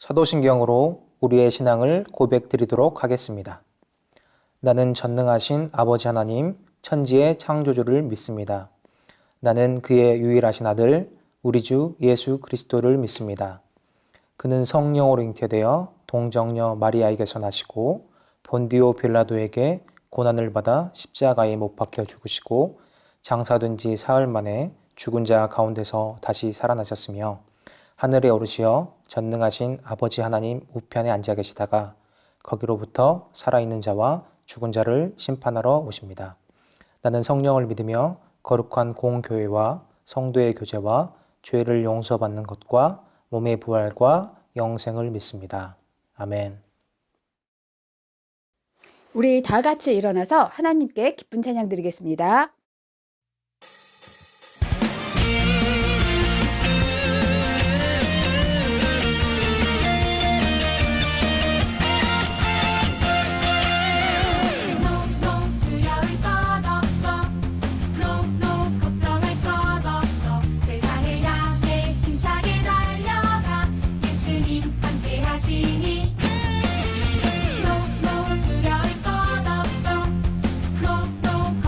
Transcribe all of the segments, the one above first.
사도신경으로 우리의 신앙을 고백드리도록 하겠습니다. 나는 전능하신 아버지 하나님, 천지의 창조주를 믿습니다. 나는 그의 유일하신 아들, 우리 주 예수 그리스도를 믿습니다. 그는 성령으로 잉태되어 동정녀 마리아에게서 나시고 본디오 빌라도에게 고난을 받아 십자가에 못 박혀 죽으시고 장사된 지 사흘 만에 죽은 자 가운데서 다시 살아나셨으며 하늘에 오르시어 전능하신 아버지 하나님 우편에 앉아 계시다가 거기로부터 살아있는 자와 죽은 자를 심판하러 오십니다. 나는 성령을 믿으며 거룩한 공교회와 성도의 교제와 죄를 용서받는 것과 몸의 부활과 영생을 믿습니다. 아멘. 우리 다 같이 일어나서 하나님께 기쁜 찬양 드리겠습니다.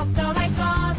걱정할 것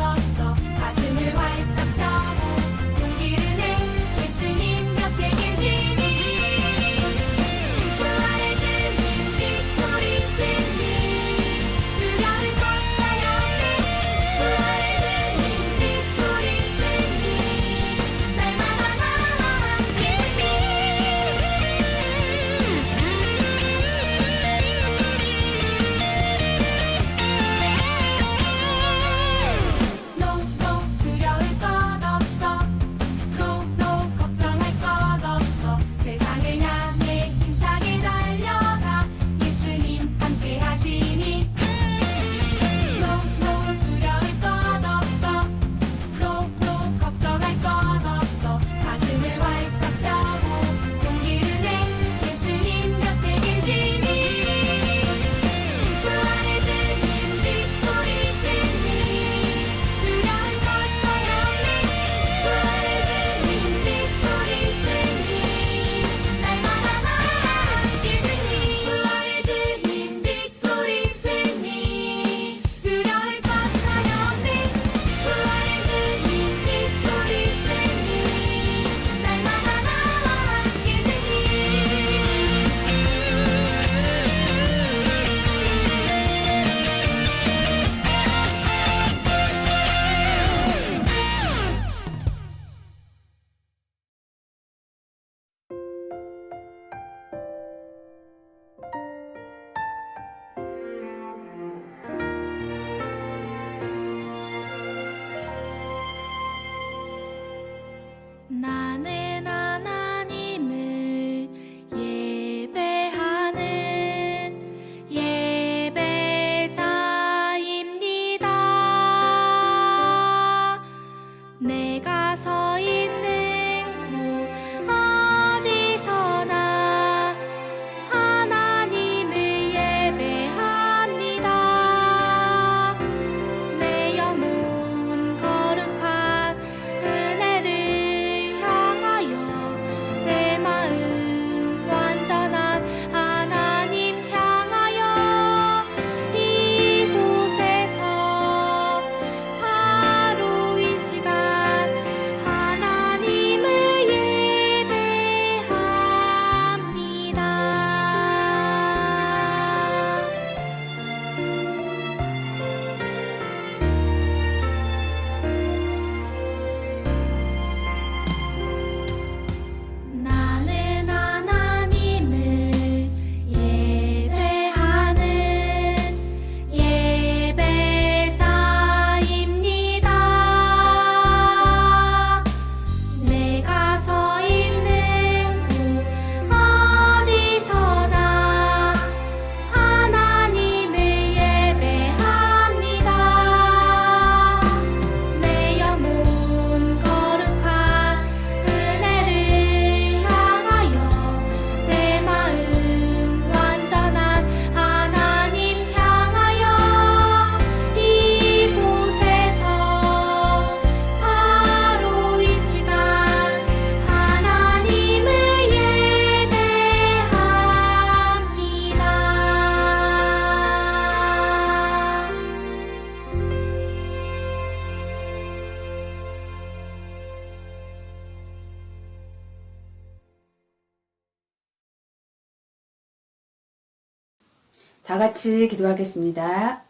다 같이 기도하겠습니다.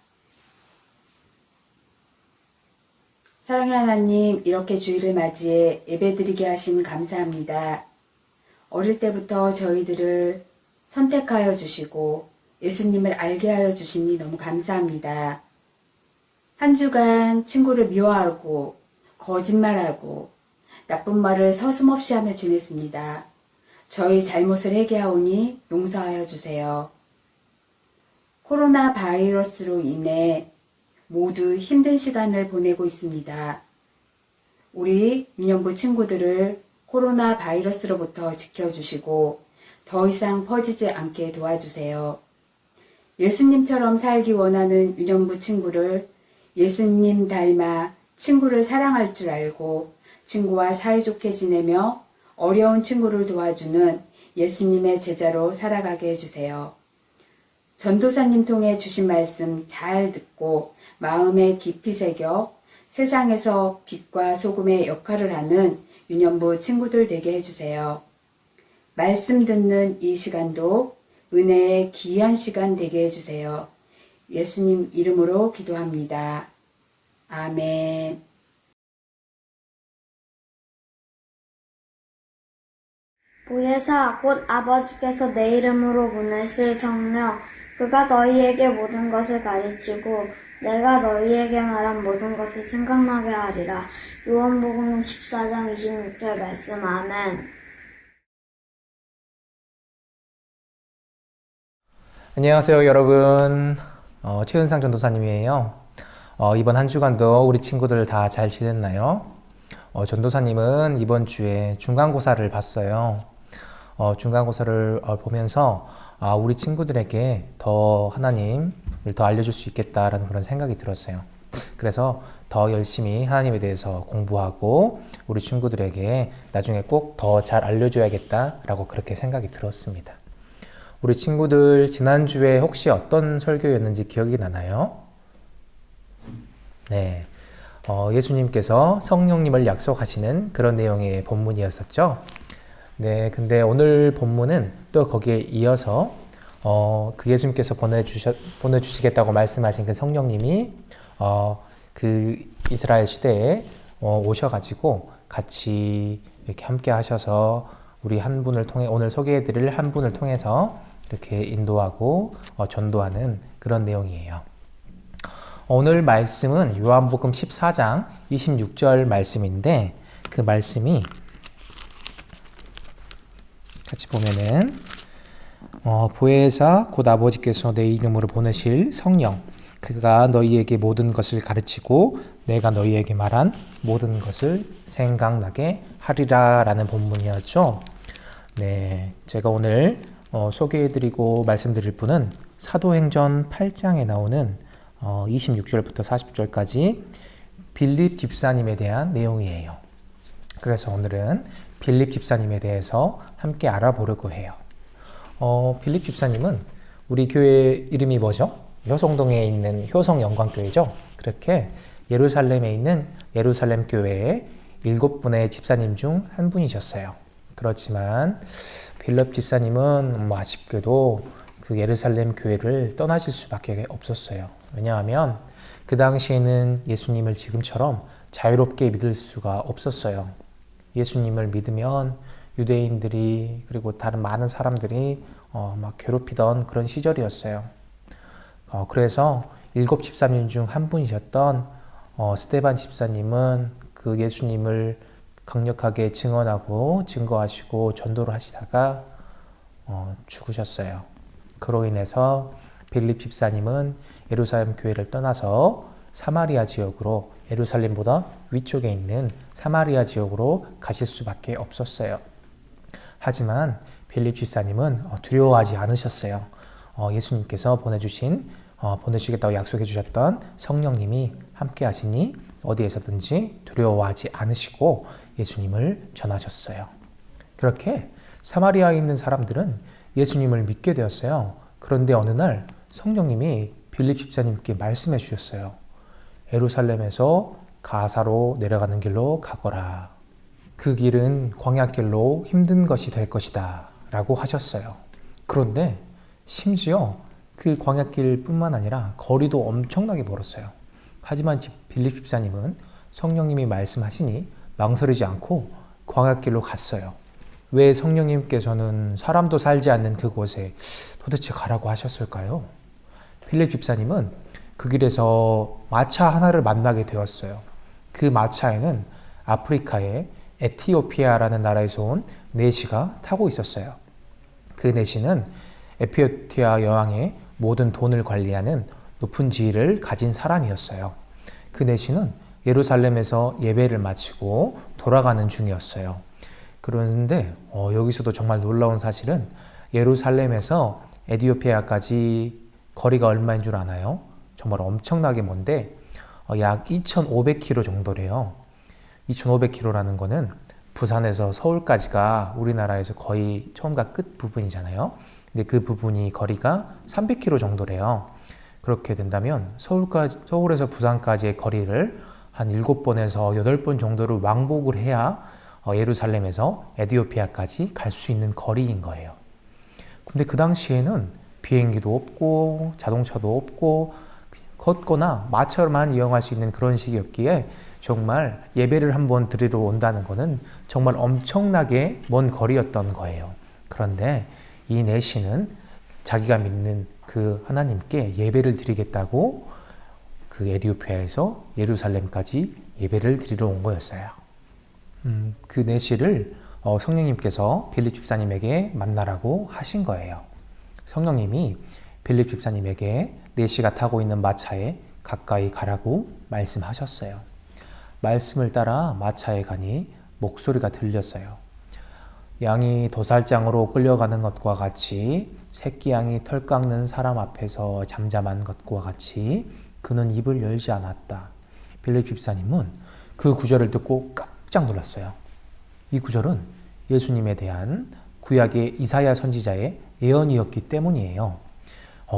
사랑의 하나님, 이렇게 주일을 맞이해 예배드리게 하심 감사합니다. 어릴 때부터 저희들을 선택하여 주시고 예수님을 알게 하여 주시니 너무 감사합니다. 한 주간 친구를 미워하고 거짓말하고 나쁜 말을 서슴없이 하며 지냈습니다. 저희 잘못을 회개하오니 용서하여 주세요. 코로나 바이러스로 인해 모두 힘든 시간을 보내고 있습니다. 우리 유년부 친구들을 코로나 바이러스로부터 지켜주시고 더 이상 퍼지지 않게 도와주세요. 예수님처럼 살기 원하는 유년부 친구를 예수님 닮아 친구를 사랑할 줄 알고 친구와 사이좋게 지내며 어려운 친구를 도와주는 예수님의 제자로 살아가게 해주세요. 전도사님 통해 주신 말씀 잘 듣고 마음에 깊이 새겨 세상에서 빛과 소금의 역할을 하는 유년부 친구들 되게 해주세요. 말씀 듣는 이 시간도 은혜의 귀한 시간 되게 해주세요. 예수님 이름으로 기도합니다. 아멘. 보혜사 곧 아버지께서 내 이름으로 보내실 성령 그가 너희에게 모든 것을 가르치고 내가 너희에게 말한 모든 것을 생각나게 하리라. 요한복음 14장 26절 말씀. 아멘. 안녕하세요, 여러분. 최은상 전도사님이에요. 이번 한 주간도 우리 친구들 다 잘 지냈나요? 전도사님은 이번 주에 중간고사를 봤어요. 중간고사를 보면서 우리 친구들에게 더 하나님을 더 알려줄 수 있겠다라는 그런 생각이 들었어요. 그래서 더 열심히 하나님에 대해서 공부하고 우리 친구들에게 나중에 꼭 더 잘 알려줘야겠다라고 그렇게 생각이 들었습니다. 우리 친구들 지난주에 혹시 어떤 설교였는지 기억이 나나요? 네. 예수님께서 성령님을 약속하시는 그런 내용의 본문이었었죠. 네, 근데 오늘 본문은 또 거기에 이어서 그 예수님께서 보내주시겠다고 말씀하신 그 성령님이 그 이스라엘 시대에 오셔가지고 같이 이렇게 함께 하셔서 우리 한 분을 통해 오늘 소개해드릴 한 분을 통해서 이렇게 인도하고 전도하는 그런 내용이에요. 오늘 말씀은 요한복음 14장 26절 말씀인데 그 말씀이 같이 보면은 보혜사 곧 아버지께서 내 이름으로 보내실 성령 그가 너희에게 모든 것을 가르치고 내가 너희에게 말한 모든 것을 생각나게 하리라 라는 본문이었죠. 네, 제가 오늘 소개해드리고 말씀드릴 분은 사도행전 8장에 나오는 26절부터 40절까지 빌립 집사님에 대한 내용이에요. 그래서 오늘은 빌립 집사님에 대해서 함께 알아보려고 해요. 빌립 집사님은 우리 교회 이름이 뭐죠? 효성동에 있는 효성영광교회죠. 그렇게 예루살렘에 있는 예루살렘 교회의 7분의 집사님 중 한 분이셨어요. 그렇지만 빌립 집사님은 아쉽게도 그 예루살렘 교회를 떠나실 수밖에 없었어요. 왜냐하면 그 당시에는 예수님을 지금처럼 자유롭게 믿을 수가 없었어요. 예수님을 믿으면 유대인들이 그리고 다른 많은 사람들이 막 괴롭히던 그런 시절이었어요. 그래서 7 집사님 중 한 분이셨던 스데반 집사님은 그 예수님을 강력하게 증언하고 증거하시고 전도를 하시다가 죽으셨어요. 그로 인해서 빌립 집사님은 예루살렘 교회를 떠나서 사마리아 지역으로 예루살렘보다 위쪽에 있는 사마리아 지역으로 가실 수밖에 없었어요. 하지만 빌립 집사님은 두려워하지 않으셨어요. 예수님께서 보내주시겠다고 약속해 주셨던 성령님이 함께 하시니 어디에서든지 두려워하지 않으시고 예수님을 전하셨어요. 그렇게 사마리아에 있는 사람들은 예수님을 믿게 되었어요. 그런데 어느 날 성령님이 빌립 집사님께 말씀해 주셨어요. 예루살렘에서 가사로 내려가는 길로 가거라. 그 길은 광야길로 힘든 것이 될 것이다 라고 하셨어요. 그런데 심지어 그 광야길뿐만 아니라 거리도 엄청나게 멀었어요. 하지만 빌립 집사님은 성령님이 말씀하시니 망설이지 않고 광야길로 갔어요. 왜 성령님께서는 사람도 살지 않는 그곳에 도대체 가라고 하셨을까요? 빌립 집사님은 그 길에서 마차 하나를 만나게 되었어요. 그 마차에는 아프리카의 에티오피아라는 나라에서 온 내시가 타고 있었어요. 그 내시는 에티오피아 여왕의 모든 돈을 관리하는 높은 지위를 가진 사람이었어요. 그 내시는 예루살렘에서 예배를 마치고 돌아가는 중이었어요. 그런데 여기서도 정말 놀라운 사실은 예루살렘에서 에티오피아까지 거리가 얼마인 줄 아나요? 정말 엄청나게 먼데 약 2,500km 정도래요. 2,500km라는 거는 부산에서 서울까지가 우리나라에서 거의 처음과 끝 부분이잖아요. 근데 그 부분이 거리가 300km 정도래요. 그렇게 된다면 서울에서 부산까지의 거리를 한 7번에서 8번 정도를 왕복을 해야 예루살렘에서 에티오피아까지 갈 수 있는 거리인 거예요. 근데 그 당시에는 비행기도 없고 자동차도 없고 걷거나 마차만 이용할 수 있는 그런 시기였기에 정말 예배를 한번 드리러 온다는 것은 정말 엄청나게 먼 거리였던 거예요. 그런데 이 내시는 자기가 믿는 그 하나님께 예배를 드리겠다고 그 에티오피아에서 예루살렘까지 예배를 드리러 온 거였어요. 그 내시를 성령님께서 빌립 집사님에게 만나라고 하신 거예요. 성령님이 빌립 집사님에게 내시가 타고 있는 마차에 가까이 가라고 말씀하셨어요. 말씀을 따라 마차에 가니 목소리가 들렸어요. 양이 도살장으로 끌려가는 것과 같이 새끼 양이 털 깎는 사람 앞에서 잠잠한 것과 같이 그는 입을 열지 않았다. 빌립 집사님은 그 구절을 듣고 깜짝 놀랐어요. 이 구절은 예수님에 대한 구약의 이사야 선지자의 예언이었기 때문이에요.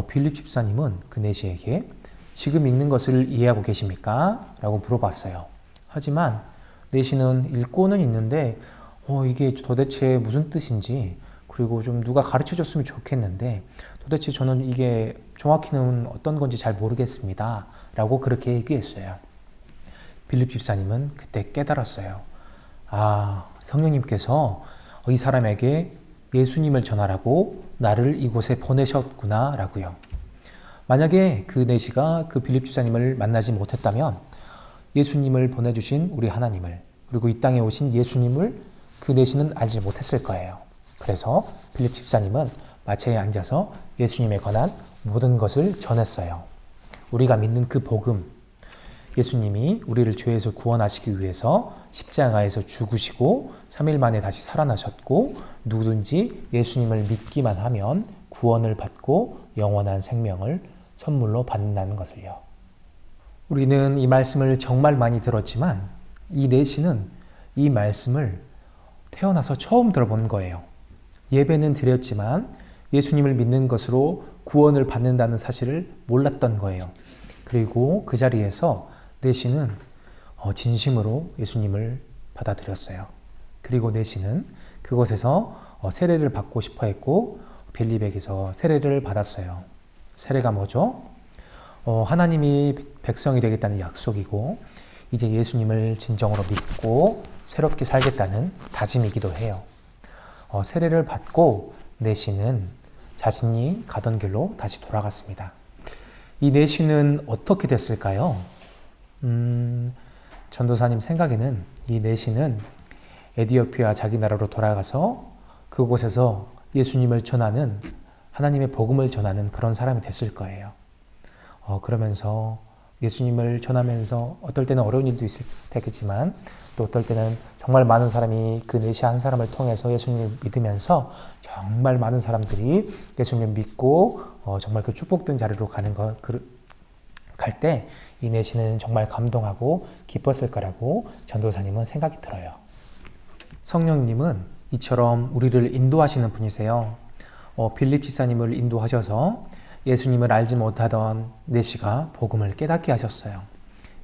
빌립 집사님은 그 내시에게 지금 읽는 것을 이해하고 계십니까? 라고 물어봤어요. 하지만 내시는 읽고는 있는데 이게 도대체 무슨 뜻인지, 그리고 좀 누가 가르쳐 줬으면 좋겠는데 도대체 저는 이게 정확히는 어떤 건지 잘 모르겠습니다. 라고 그렇게 얘기했어요. 빌립 집사님은 그때 깨달았어요. 성령님께서 이 사람에게 예수님을 전하라고 나를 이곳에 보내셨구나 라고요. 만약에 그 내시가 그 빌립 집사님을 만나지 못했다면 예수님을 보내주신 우리 하나님을, 그리고 이 땅에 오신 예수님을 그 내시는 알지 못했을 거예요. 그래서 빌립 집사님은 마차에 앉아서 예수님에 관한 모든 것을 전했어요. 우리가 믿는 그 복음, 예수님이 우리를 죄에서 구원하시기 위해서 십자가에서 죽으시고 3일 만에 다시 살아나셨고 누구든지 예수님을 믿기만 하면 구원을 받고 영원한 생명을 선물로 받는다는 것을요. 우리는 이 말씀을 정말 많이 들었지만 이 내시는 이 말씀을 태어나서 처음 들어본 거예요. 예배는 드렸지만 예수님을 믿는 것으로 구원을 받는다는 사실을 몰랐던 거예요. 그리고 그 자리에서 내시는 진심으로 예수님을 받아들였어요. 그리고 내시는 그곳에서 세례를 받고 싶어 했고 빌립에게서 세례를 받았어요. 세례가 뭐죠? 하나님이 백성이 되겠다는 약속이고 이제 예수님을 진정으로 믿고 새롭게 살겠다는 다짐이기도 해요. 세례를 받고 내시는 자신이 가던 길로 다시 돌아갔습니다. 이 내시는 어떻게 됐을까요? 전도사님 생각에는 이 내시는 에티오피아 자기 나라로 돌아가서 그곳에서 예수님을 전하는, 하나님의 복음을 전하는 그런 사람이 됐을 거예요. 그러면서 예수님을 전하면서 어떨 때는 어려운 일도 있을 테겠지만 또 어떨 때는 정말 많은 사람이 그 내시 한 사람을 통해서 예수님을 믿으면서 정말 많은 사람들이 예수님을 믿고 정말 그 축복된 자리로 가는 갈 때 이 내시는 정말 감동하고 기뻤을 거라고 전도사님은 생각이 들어요. 성령님은 이처럼 우리를 인도하시는 분이세요. 빌립 집사님을 인도하셔서 예수님을 알지 못하던 내시가 복음을 깨닫게 하셨어요.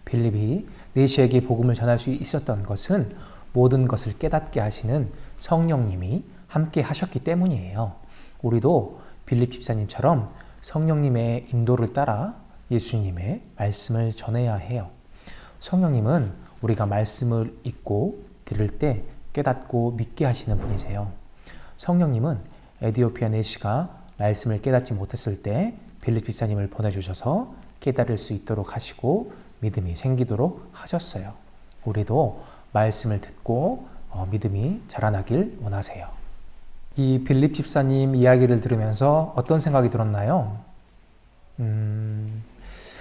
빌립이 내시에게 복음을 전할 수 있었던 것은 모든 것을 깨닫게 하시는 성령님이 함께 하셨기 때문이에요. 우리도 빌립 집사님처럼 성령님의 인도를 따라 예수님의 말씀을 전해야 해요. 성령님은 우리가 말씀을 읽고 들을 때 깨닫고 믿게 하시는 분이세요. 성령님은 에디오피아 내시가 말씀을 깨닫지 못했을 때 빌립 집사님을 보내주셔서 깨달을 수 있도록 하시고 믿음이 생기도록 하셨어요. 우리도 말씀을 듣고 믿음이 자라나길 원하세요. 이 빌립 집사님 이야기를 들으면서 어떤 생각이 들었나요?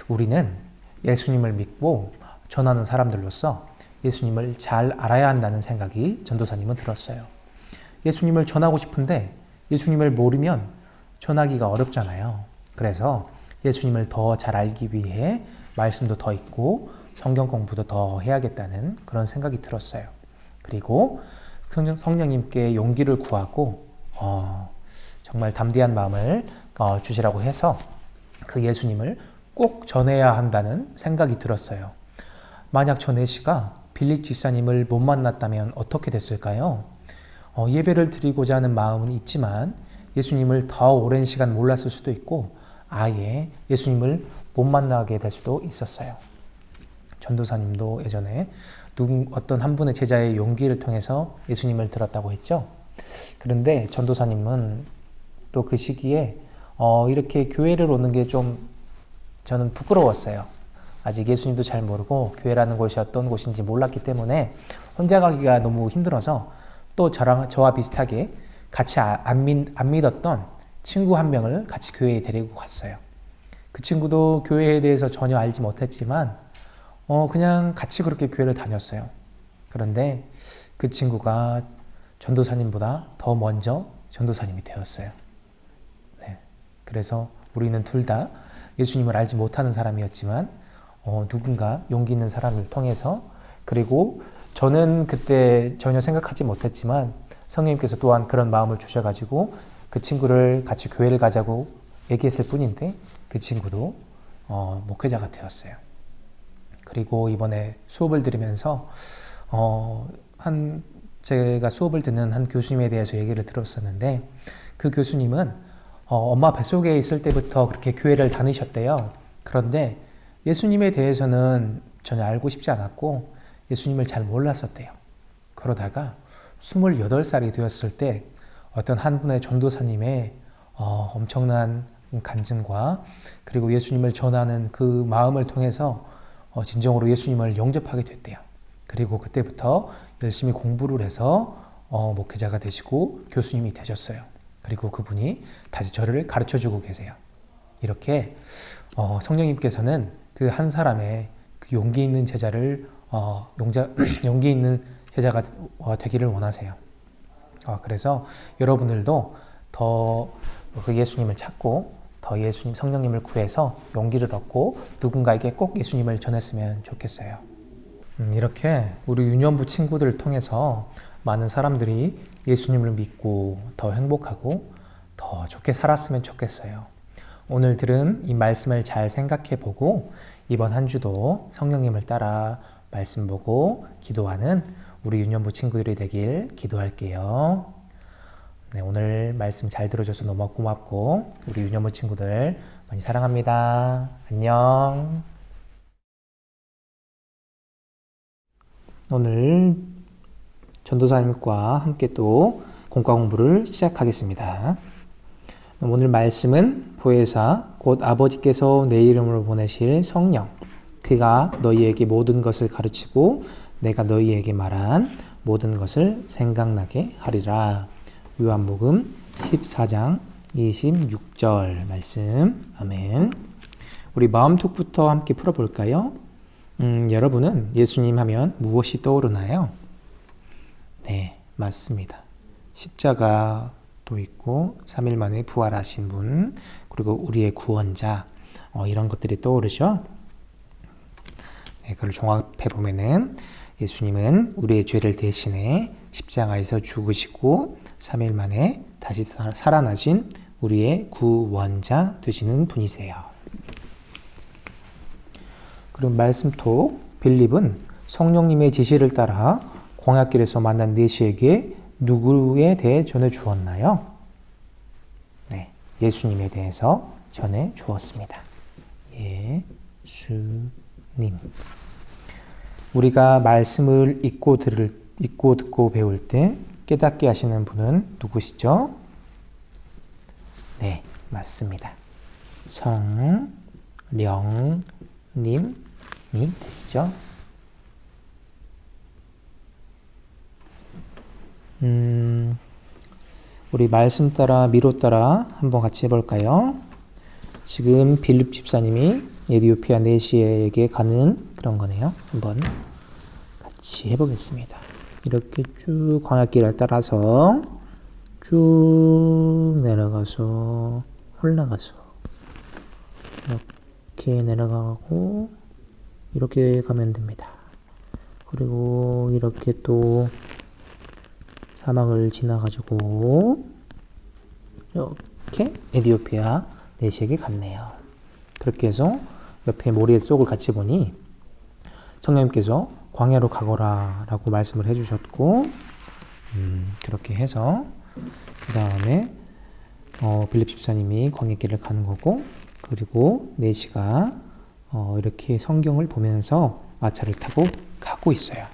우리는 예수님을 믿고 전하는 사람들로서 예수님을 잘 알아야 한다는 생각이 전도사님은 들었어요. 예수님을 전하고 싶은데 예수님을 모르면 전하기가 어렵잖아요. 그래서 예수님을 더 잘 알기 위해 말씀도 더 읽고 성경 공부도 더 해야겠다는 그런 생각이 들었어요. 그리고 성령님께 용기를 구하고 정말 담대한 마음을 주시라고 해서 그 예수님을 꼭 전해야 한다는 생각이 들었어요. 만약 저 내시가 빌립 집사님을 못 만났다면 어떻게 됐을까요? 예배를 드리고자 하는 마음은 있지만 예수님을 더 오랜 시간 몰랐을 수도 있고 아예 예수님을 못 만나게 될 수도 있었어요. 전도사님도 예전에 어떤 한 분의 제자의 용기를 통해서 예수님을 들었다고 했죠. 그런데 전도사님은 또 그 시기에 이렇게 교회를 오는 게 좀 저는 부끄러웠어요. 아직 예수님도 잘 모르고 교회라는 곳이 어떤 곳인지 몰랐기 때문에 혼자 가기가 너무 힘들어서 또 저와 비슷하게 같이 안 믿었던 친구 한 명을 같이 교회에 데리고 갔어요. 그 친구도 교회에 대해서 전혀 알지 못했지만 그냥 같이 그렇게 교회를 다녔어요. 그런데 그 친구가 전도사님보다 더 먼저 전도사님이 되었어요. 네. 그래서 우리는 둘 다 예수님을 알지 못하는 사람이었지만 누군가 용기 있는 사람을 통해서 그리고 저는 그때 전혀 생각하지 못했지만 성령님께서 또한 그런 마음을 주셔가지고 그 친구를 같이 교회를 가자고 얘기했을 뿐인데 그 친구도 목회자가 되었어요. 그리고 이번에 수업을 들으면서 제가 수업을 듣는 한 교수님에 대해서 얘기를 들었었는데 그 교수님은 엄마 뱃속에 있을 때부터 그렇게 교회를 다니셨대요. 그런데 예수님에 대해서는 전혀 알고 싶지 않았고 예수님을 잘 몰랐었대요. 그러다가 28살이 되었을 때 어떤 한 분의 전도사님의 엄청난 간증과 그리고 예수님을 전하는 그 마음을 통해서 진정으로 예수님을 영접하게 됐대요. 그리고 그때부터 열심히 공부를 해서 목회자가 되시고 교수님이 되셨어요. 그리고 그분이 다시 저를 가르쳐주고 계세요. 이렇게 성령님께서는 그 한 사람의 그 용기 있는 제자를 용기 있는 제자가 되기를 원하세요. 그래서 여러분들도 더 그 예수님을 찾고 더 예수님 성령님을 구해서 용기를 얻고 누군가에게 꼭 예수님을 전했으면 좋겠어요. 이렇게 우리 유년부 친구들을 통해서 많은 사람들이 예수님을 믿고 더 행복하고 더 좋게 살았으면 좋겠어요. 오늘 들은 이 말씀을 잘 생각해 보고 이번 한 주도 성령님을 따라 말씀 보고 기도하는 우리 유년부 친구들이 되길 기도할게요. 네, 오늘 말씀 잘 들어줘서 너무 고맙고 우리 유년부 친구들 많이 사랑합니다. 안녕. 오늘 전도사님과 함께 또 공과 공부를 시작하겠습니다. 오늘 말씀은 보혜사 곧 아버지께서 내 이름으로 보내실 성령 그가 너희에게 모든 것을 가르치고 내가 너희에게 말한 모든 것을 생각나게 하리라. 요한복음 14장 26절 말씀. 아멘. 우리 마음톡부터 함께 풀어볼까요? 여러분은 예수님 하면 무엇이 떠오르나요? 네, 맞습니다. 십자가도 있고 3일 만에 부활하신 분 그리고 우리의 구원자 이런 것들이 떠오르죠. 네, 그걸 종합해 보면은 예수님은 우리의 죄를 대신해 십자가에서 죽으시고 3일 만에 다시 살아나신 우리의 구원자 되시는 분이세요. 그리고 말씀톡 빌립은 성령님의 지시를 따라 광야길에서 만난 내시에게 누구에 대해 전해 주었나요? 네, 예수님에 대해서 전해 주었습니다. 예수님. 우리가 말씀을 읽고 듣고 배울 때 깨닫게 하시는 분은 누구시죠? 네, 맞습니다. 성령님이 되시죠? 우리 말씀 따라 미로 따라 한번 같이 해볼까요? 지금 빌립 집사님이 에디오피아 내시에게 가는 그런 거네요. 한번 같이 해보겠습니다. 이렇게 쭉 광야길을 따라서 쭉 내려가서 올라가서 이렇게 내려가고 이렇게 가면 됩니다. 그리고 이렇게 또 사막을 지나가지고 이렇게 에디오피아 내시에게 갔네요. 그렇게 해서 옆에 모래 속을 같이 보니 성령님께서 광야로 가거라 라고 말씀을 해주셨고 그렇게 해서 그 다음에 빌립 집사님이 광야길을 가는 거고 그리고 내시가 이렇게 성경을 보면서 마차를 타고 가고 있어요.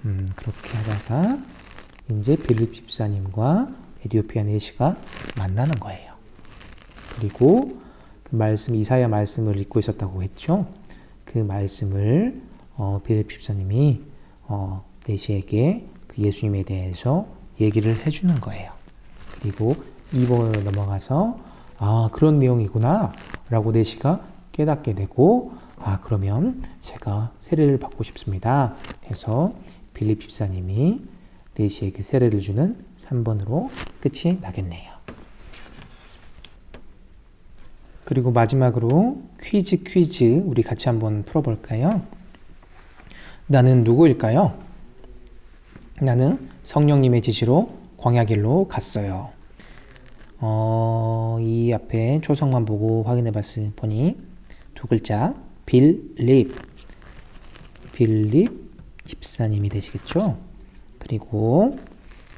그렇게 하다가 이제 빌립 집사님과 에디오피아 내시가 만나는 거예요. 그리고 그 말씀 이사야 말씀을 읽고 있었다고 했죠. 그 말씀을 빌립 집사님이 내시에게 그 예수님에 대해서 얘기를 해주는 거예요. 그리고 2번으로 넘어가서 그런 내용이구나 라고 내시가 깨닫게 되고 그러면 제가 세례를 받고 싶습니다 해서 빌립 집사님이 내시에게 세례를 주는 3번으로 끝이 나겠네요. 그리고 마지막으로 퀴즈 우리 같이 한번 풀어볼까요? 나는 누구일까요? 나는 성령님의 지시로 광야길로 갔어요. 이 앞에 초성만 보고 확인해 보니 두 글자 빌립 집사님이 되시겠죠? 그리고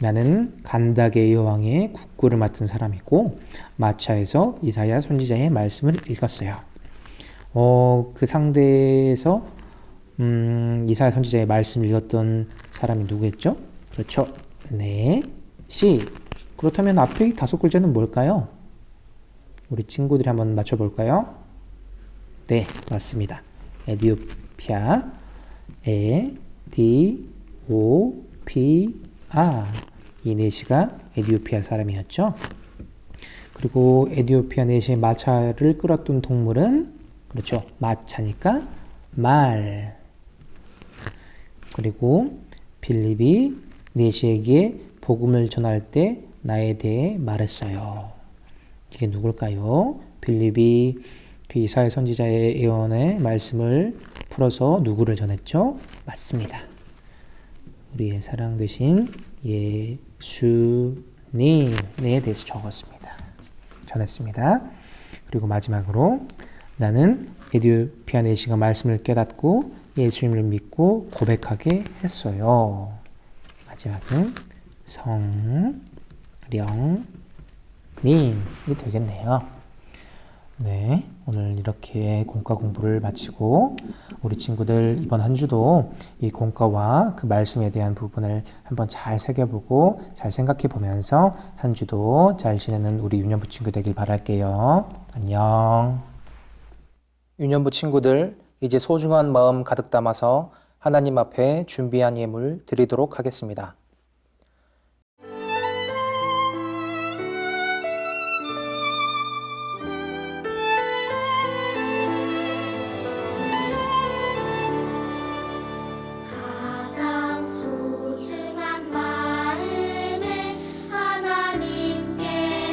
나는 간다게 여왕의 국구를 맡은 사람이고 마차에서 이사야 선지자의 말씀을 읽었어요. 그 상대에서 이사야 선지자의 말씀을 읽었던 사람이 누구였죠? 그렇죠. 네. 시. 그렇다면 앞에 5글자는 뭘까요? 우리 친구들이 한번 맞춰볼까요? 네, 맞습니다. 에디오피아. 이 내시가 에디오피아 사람이었죠. 그리고 에디오피아 내시의 마차를 끌었던 동물은 그렇죠. 마차니까 말. 그리고 빌립이 내시에게 복음을 전할 때 나에 대해 말했어요. 이게 누굴까요? 빌립이 그 이사야 선지자의 예언의 말씀을 풀어서 누구를 전했죠? 맞습니다. 우리의 사랑 되신 예수님에 대해서 전했습니다. 그리고 마지막으로 나는 에디오피아 내시가 말씀을 깨닫고 예수님을 믿고 고백하게 했어요. 마지막은 성령님이 되겠네요. 네, 오늘 이렇게 공과 공부를 마치고 우리 친구들 이번 한 주도 이 공과와 그 말씀에 대한 부분을 한번 잘 새겨보고 잘 생각해 보면서 한 주도 잘 지내는 우리 유년부 친구 되길 바랄게요. 안녕. 유년부 친구들, 이제 소중한 마음 가득 담아서 하나님 앞에 준비한 예물 드리도록 하겠습니다. 가장 소중한 마음을 하나님께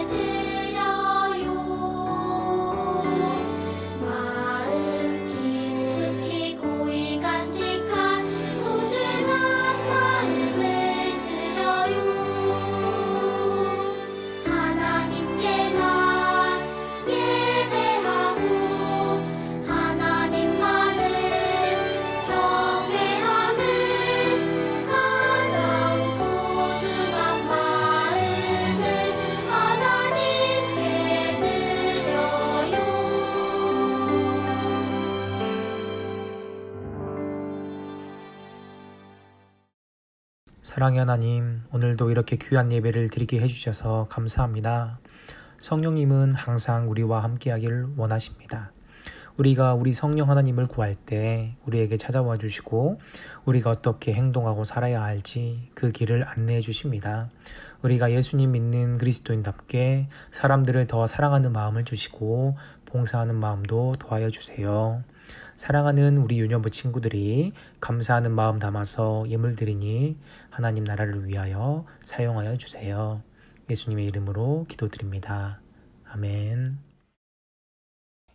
드려요. 마음 깊숙이 고이 간직한 소중한 마음을 사랑의 하나님, 오늘도 이렇게 귀한 예배를 드리게 해주셔서 감사합니다. 성령님은 항상 우리와 함께하기를 원하십니다. 우리가 우리 성령 하나님을 구할 때 우리에게 찾아와 주시고 우리가 어떻게 행동하고 살아야 할지 그 길을 안내해 주십니다. 우리가 예수님 믿는 그리스도인답게 사람들을 더 사랑하는 마음을 주시고 봉사하는 마음도 더하여 주세요. 사랑하는 우리 유년부 친구들이 감사하는 마음 담아서 예물 드리니 하나님 나라를 위하여 사용하여 주세요. 예수님의 이름으로 기도드립니다. 아멘.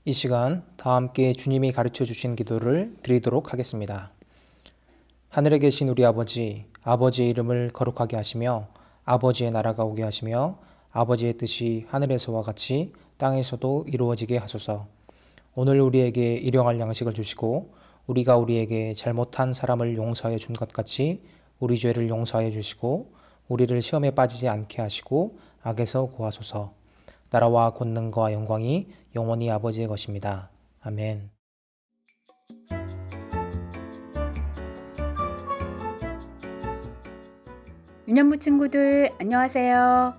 이 시간 다 함께 주님이 가르쳐 주신 기도를 드리도록 하겠습니다. 하늘에 계신 우리 아버지, 아버지의 이름을 거룩하게 하시며 아버지의 나라가 오게 하시며 아버지의 뜻이 하늘에서와 같이 땅에서도 이루어지게 하소서. 오늘 우리에게 일용할 양식을 주시고 우리가 우리에게 잘못한 사람을 용서하여 준 것 같이 우리 죄를 용서하여 주시고 우리를 시험에 빠지지 않게 하시고 악에서 구하소서. 나라와 권능과 영광이 영원히 아버지의 것입니다. 아멘. 유년부 친구들 안녕하세요.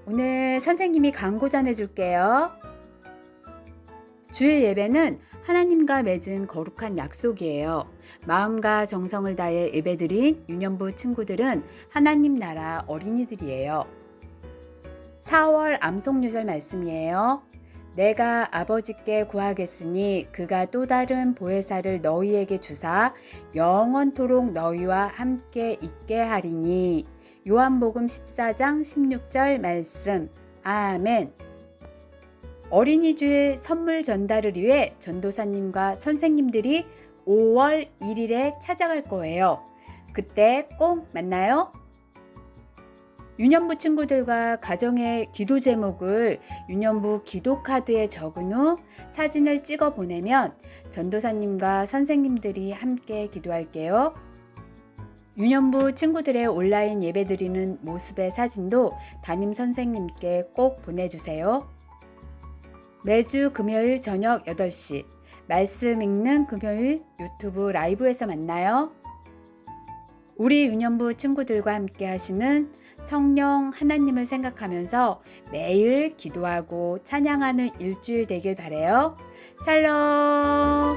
오늘 선생님이 광고 전해줄게요. 주일 예배는 하나님과 맺은 거룩한 약속이에요. 마음과 정성을 다해 예배드린 유년부 친구들은 하나님 나라 어린이들이에요. 4월 암송유절 말씀이에요. 내가 아버지께 구하겠으니 그가 또 다른 보혜사를 너희에게 주사 영원토록 너희와 함께 있게 하리니. 요한복음 14장 16절 말씀. 아멘. 어린이 주일 선물 전달을 위해 전도사님과 선생님들이 5월 1일에 찾아갈 거예요. 그때 꼭 만나요. 유년부 친구들과 가정의 기도 제목을 유년부 기도 카드에 적은 후 사진을 찍어 보내면 전도사님과 선생님들이 함께 기도할게요. 유년부 친구들의 온라인 예배드리는 모습의 사진도 담임 선생님께 꼭 보내주세요. 매주 금요일 저녁 8시 말씀 읽는 금요일 유튜브 라이브에서 만나요. 우리 유년부 친구들과 함께 하시는 성령 하나님을 생각하면서 매일 기도하고 찬양하는 일주일 되길 바라요. 샬롬.